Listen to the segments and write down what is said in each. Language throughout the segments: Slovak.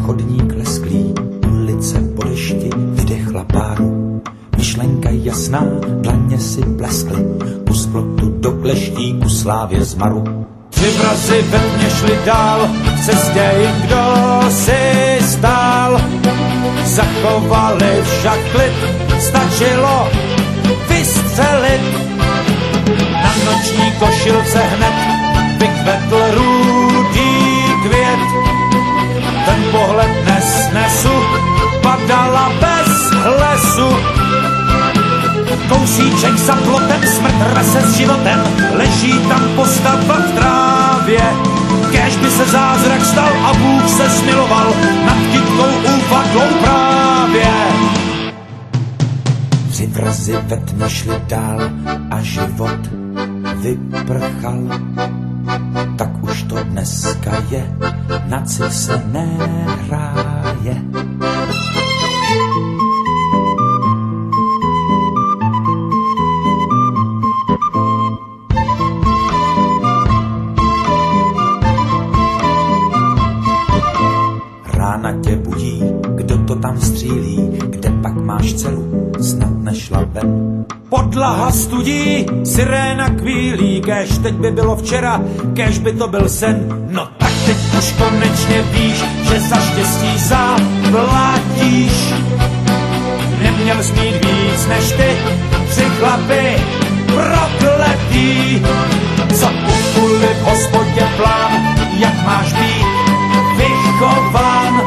chodník lesklý, ulice po dešti vydechla páru. Myšlenka jasná, dlaně si bleskly, kus plotu do kleští, kus slávě zmaru. 3 vrazy ve tmě šli dál, v cestě jim kdo si stál. Zachovali však klid, stačilo vystřelit. Na noční košilce hned vykvetl rudý květ. Ten pohled nesnesu, padala bez hlesu. Kousíček za plotem, smrt rve se s životem, leží tam postava v trávě. Kéž by se zázrak stal a Bůh se smiloval nad kytkou úpadlou právě. 3 vrazy ve tmě šli dál a život vyprchal. Tak už to dneska je, na co se nehráje. Rána tě budí, kdo to tam střílí, kde pak máš dceru, snad nešla ven. Podlaha studí, siréna kvílí, kéž teď by bylo včera, kéž by to byl sen. No tak teď už konečně víš, že za štěstí zaplatíš. Neměl jsi mít víc než ty 3 chlapy prokletý, co ukuli v hospodě plán, jak máš být vychován.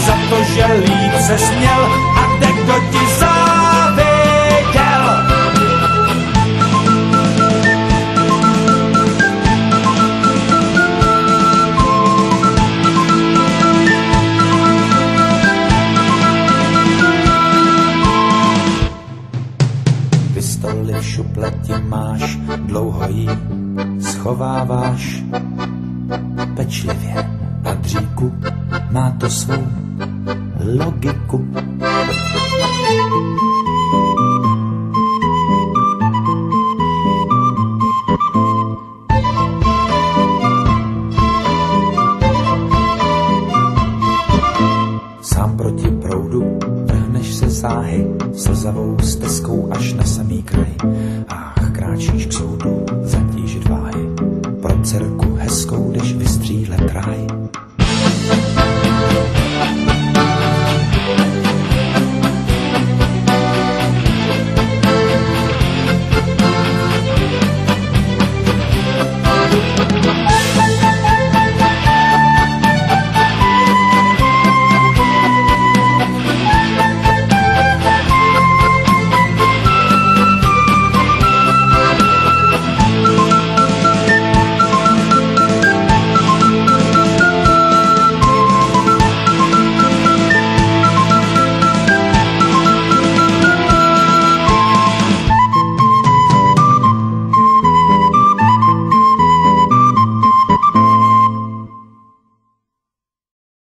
Za to, že líp se směl a kdo ti záviděl. Pistoli v šupleti máš, dlouho jí schováváš pečlivě. Padříku, má to svou logiku. Sám proti proudu vrhneš se záhy slzavou stezkou až na samý kraj. Ach, kráčíš k soudu zatížit váhy, pro dcerku hezkou jdeš vystřílet ráj.